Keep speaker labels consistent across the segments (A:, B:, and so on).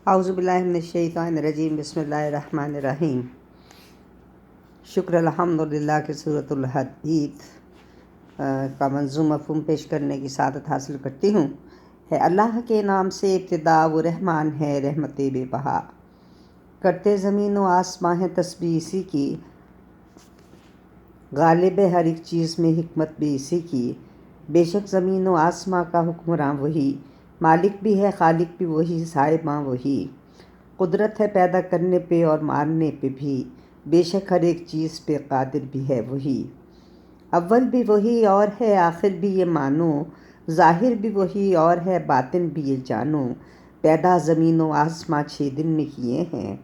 A: اعوذ باللہ من الشیطان الرجیم، بسم اللہ الرحمن الرحیم۔ شکر الحمدللہ کی سورۃ الحدید کا منظوم مفہوم پیش کرنے کی سعادت حاصل کرتی ہوں۔ ہے اللہ کے نام سے ابتدا، وہ رحمان ہے رحمت بے بہا۔ کرتے زمین و آسماں ہے تسبیح اسی کی، غالب ہے ہر ایک چیز میں حکمت بھی اسی کی۔ بے شک زمین و آسماں کا حکمراں وہی، مالک بھی ہے خالق بھی وہی، صاحباں وہی۔ قدرت ہے پیدا کرنے پہ اور مارنے پہ بھی، بے شک ہر ایک چیز پہ قادر بھی ہے وہی۔ اول بھی وہی اور ہے آخر بھی یہ مانو، ظاہر بھی وہی اور ہے باطن بھی یہ جانو۔ پیدا زمین و آسماں 6 دن میں کیے ہیں،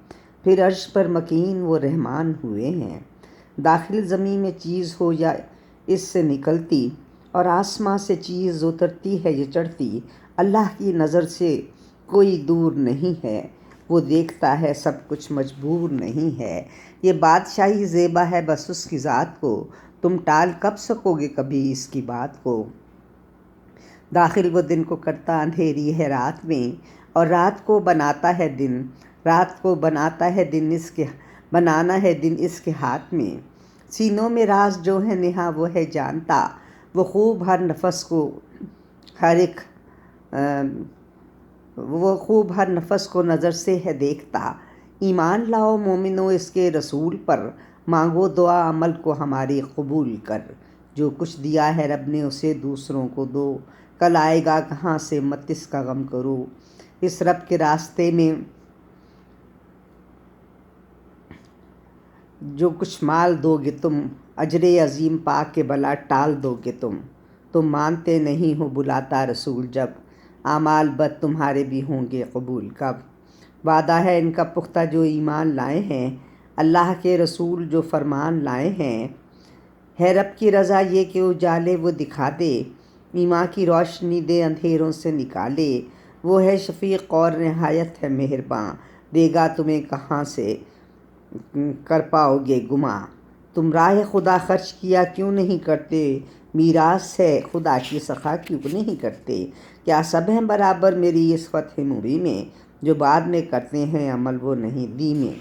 A: پھر عرش پر مکین وہ رحمان ہوئے ہیں۔ داخل زمین میں چیز ہو یا اس سے نکلتی، اور آسماں سے چیز اترتی ہے یا چڑھتی، اللہ کی نظر سے کوئی دور نہیں ہے، وہ دیکھتا ہے سب کچھ مجبور نہیں ہے۔ یہ بادشاہی زیبا ہے بس اس کی ذات کو، تم ٹال کب سکو گے کبھی اس کی بات کو۔ داخل وہ دن کو کرتا اندھیری ہے رات میں، اور رات کو بناتا ہے دن، رات کو بناتا ہے دن، بنانا ہے دن اس کے ہاتھ میں۔ سینوں میں راز جو ہے نہاں وہ ہے جانتا، وہ خوب ہر نفس کو نظر سے ہے دیکھتا۔ ایمان لاؤ مومنو اس کے رسول پر، مانگو دعا عمل کو ہماری قبول کر۔ جو کچھ دیا ہے رب نے اسے دوسروں کو دو، کل آئے گا کہاں سے مت اس کا غم کرو۔ اس رب کے راستے میں جو کچھ مال دو گے تم، اجر عظیم پا کے بلا ٹال دو گے تم۔ تم مانتے نہیں ہو بلاتا رسول جب، اعمال بد تمہارے بھی ہوں گے قبول کب۔ وعدہ ہے ان کا پختہ جو ایمان لائے ہیں، اللہ کے رسول جو فرمان لائے ہیں۔ ہے رب کی رضا یہ کہ اجالے وہ دکھا دے، ایمان کی روشنی دے اندھیروں سے نکالے۔ وہ ہے شفیق اور نہایت ہے مہرباں، دے گا تمہیں کہاں سے کر پاؤ گے گماں۔ تم راہ خدا خرچ کیا کیوں نہیں کرتے، میراث ہے خدا کی سخا کیوں نہیں کرتے۔ کیا سب ہیں برابر میری اس فتح مبیں میں، جو بعد میں کرتے ہیں عمل وہ نہیں دی میں۔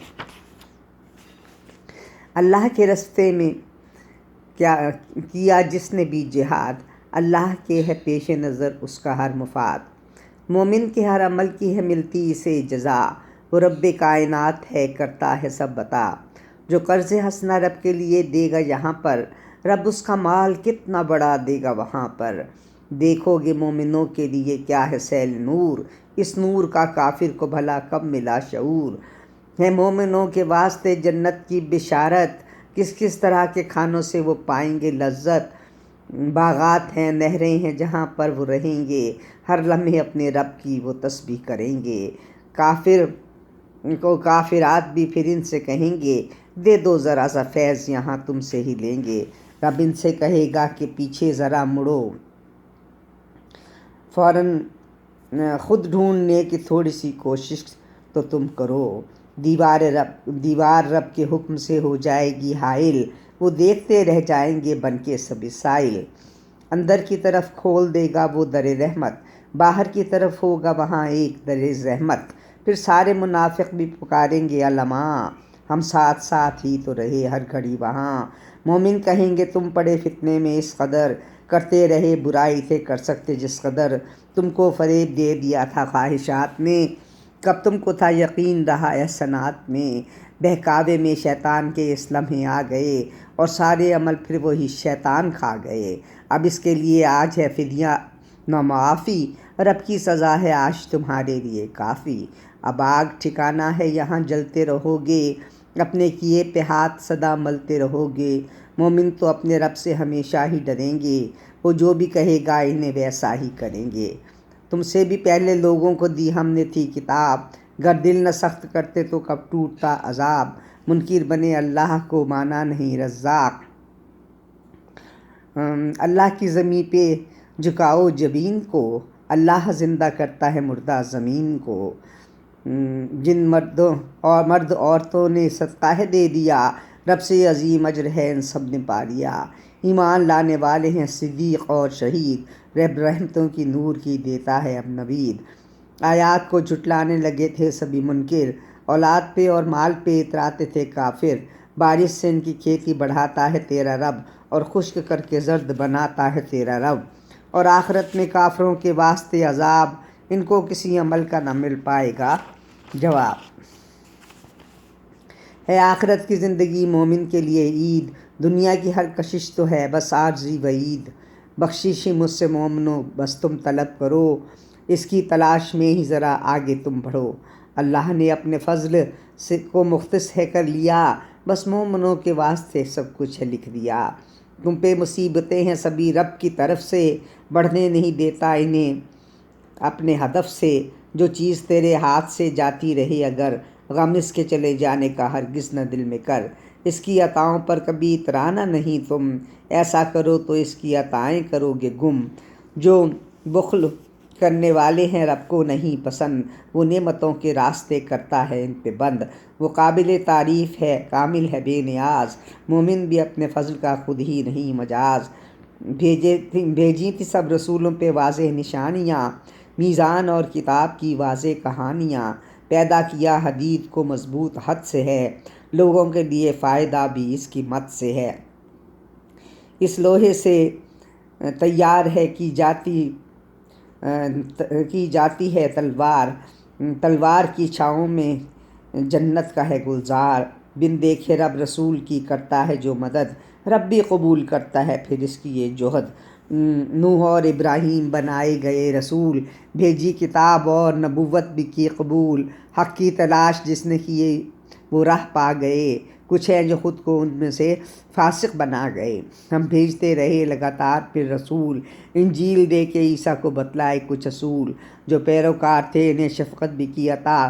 A: اللہ کے راستے میں کیا جس نے بھی جہاد، اللہ کے ہے پیش نظر اس کا ہر مفاد۔ مومن کے ہر عمل کی ہے ملتی اسے جزا، وہ رب کائنات ہے کرتا ہے سب عطا۔ جو قرض حسنہ رب کے لیے دے گا یہاں پر، رب اس کا مال کتنا بڑا دے گا وہاں پر۔ دیکھو گے مومنوں کے لیے کیا ہے سیل نور، اس نور کا کافر کو بھلا کب ملا شعور۔ ہے مومنوں کے واسطے جنت کی بشارت، کس کس طرح کے کھانوں سے وہ پائیں گے لذت۔ باغات ہیں نہریں ہیں جہاں پر وہ رہیں گے، ہر لمحے اپنے رب کی وہ تسبیح کریں گے۔ کافرات بھی پھر ان سے کہیں گے، دے دو ذرا سا فیض یہاں تم سے ہی لیں گے۔ رب ان سے کہے گا کہ پیچھے ذرا مڑو، فوراً خود ڈھونڈنے کی تھوڑی سی کوشش تو تم کرو۔ دیوار رب کے حکم سے ہو جائے گی حائل، وہ دیکھتے رہ جائیں گے بن کے سبھی سائل۔ اندر کی طرف کھول دے گا وہ در رحمت، باہر کی طرف ہوگا وہاں ایک در زحمت۔ پھر سارے منافق بھی پکاریں گے علماء، ہم ساتھ ساتھ ہی تو رہے ہر گھڑی وہاں۔ مومن کہیں گے تم پڑے فتنے میں اس قدر، کرتے رہے برائی تھے کر سکتے جس قدر۔ تم کو فریب دے دیا تھا خواہشات میں، کب تم کو تھا یقین رہا احسانات میں۔ بہکاوے میں شیطان کے اس لمحے آ گئے، اور سارے عمل پھر وہی شیطان کھا گئے۔ اب اس کے لیے آج ہے فدیہ نہ معافی، رب کی سزا ہے آج تمہارے لیے کافی۔ اب آگ ٹھکانہ ہے یہاں جلتے رہو گے، اپنے کیے پہ ہاتھ سدا ملتے رہو گے۔ مومن تو اپنے رب سے ہمیشہ ہی ڈریں گے، وہ جو بھی کہے گا انہیں ویسا ہی کریں گے۔ تم سے بھی پہلے لوگوں کو دی ہم نے تھی کتاب، گر دل نہ سخت کرتے تو کب ٹوٹتا عذاب۔ منکر بنے اللہ کو مانا نہیں رزاق، اللہ کی زمیں پہ جھکاؤ جبین کو، اللہ زندہ کرتا ہے مردہ زمین کو۔ جن مرد عورتوں نے صدقہ ہے دے دیا، رب سے عظیم اجر ہے ان سب نے پا لیا۔ ایمان لانے والے ہیں صدیق اور شہید، رب رحمتوں کی نور کی دیتا ہے اب نوید۔ آیات کو جھٹلانے لگے تھے سبھی منکر، اولاد پہ اور مال پہ اتراتے تھے کافر۔ بارش سے ان کی کھیتی بڑھاتا ہے تیرا رب، اور خشک کر کے زرد بناتا ہے تیرا رب۔ اور آخرت میں کافروں کے واسطے عذاب، ان کو کسی عمل کا نہ مل پائے گا جواب۔ ہے آخرت کی زندگی مومن کے لیے عید، دنیا کی ہر کشش تو ہے بس عارضی وعید۔ بخشش مجھ سے مومنو بس تم طلب کرو، اس کی تلاش میں ہی ذرا آگے تم بڑھو۔ اللہ نے اپنے فضل کو مختص ہے کر لیا، بس مومنوں کے واسطے سب کچھ ہے لکھ دیا۔ تم پہ مصیبتیں ہیں سبھی رب کی طرف سے، بڑھنے نہیں دیتا انہیں اپنے ہدف سے۔ جو چیز تیرے ہاتھ سے جاتی رہے اگر، غم اس کے چلے جانے کا ہرگز نہ دل میں کر۔ اس کی عطاؤں پر کبھی اترانا نہیں تم، ایسا کرو تو اس کی عطائیں کرو گے گم۔ جو بخل کرنے والے ہیں رب کو نہیں پسند، وہ نعمتوں کے راستے کرتا ہے ان پہ بند۔ وہ قابل تعریف ہے کامل ہے بے نیاز، مومن بھی اپنے فضل کا خود ہی نہیں مجاز۔ بھیجی تھی سب رسولوں پہ واضح نشانیاں، میزان اور کتاب کی واضح کہانیاں۔ پیدا کیا حدید کو مضبوط حد سے ہے، لوگوں کے لیے فائدہ بھی اس کی مت سے ہے۔ اس لوہے سے تیار ہے کی جاتی ہے تلوار، تلوار کی چھاؤں میں جنت کا ہے گلزار۔ بن دیکھے رب رسول کی کرتا ہے جو مدد، رب بھی قبول کرتا ہے پھر اس کی یہ جوہد۔ نوح اور ابراہیم بنائے گئے رسول، بھیجی کتاب اور نبوت بھی کی قبول۔ حق کی تلاش جس نے کی وہ راہ پا گئے، کچھ ہیں جو خود کو ان میں سے فاسق بنا گئے۔ ہم بھیجتے رہے لگاتار پھر رسول، انجیل دے کے عیسیٰ کو بتلائے کچھ اصول۔ جو پیروکار تھے انہیں شفقت بھی کی عطا،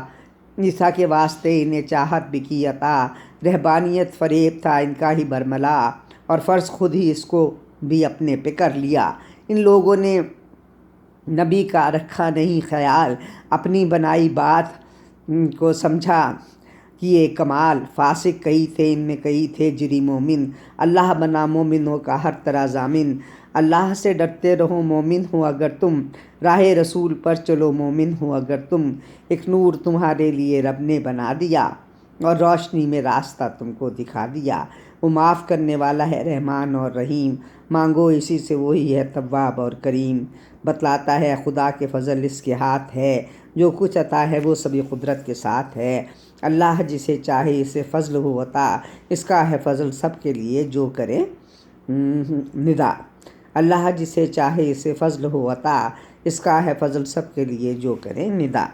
A: عیسیٰ کے واسطے انہیں چاہت بھی کی عطا۔ رہبانیت فریب تھا ان کا ہی برملا، اور فرض خود ہی اس کو بھی اپنے پہ کر لیا۔ ان لوگوں نے نبی کا رکھا نہیں خیال، اپنی بنائی بات کو سمجھا کیے کمال۔ فاسق کئی تھے ان میں کئی تھے جری مومن، اللہ بنا مومنوں کا ہر طرح ضامن۔ اللہ سے ڈرتے رہو مومن ہو اگر تم، راہ رسول پر چلو مومن ہو اگر تم۔ ایک نور تمہارے لیے رب نے بنا دیا، اور روشنی میں راستہ تم کو دکھا دیا۔ وہ معاف کرنے والا ہے رحمان اور رحیم، مانگو اسی سے وہی ہے تواب اور کریم۔ بتلاتا ہے خدا کے فضل اس کے ہاتھ ہے، جو کچھ عطا ہے وہ سبھی قدرت کے ساتھ ہے۔ اللہ جسے چاہے اسے فضل ہو عطا، اس کا ہے فضل سب کے لیے جو کرے ندا۔ اللہ جسے چاہے اسے فضل ہو عطا، اس کا ہے فضل سب کے لیے جو کرے ندا۔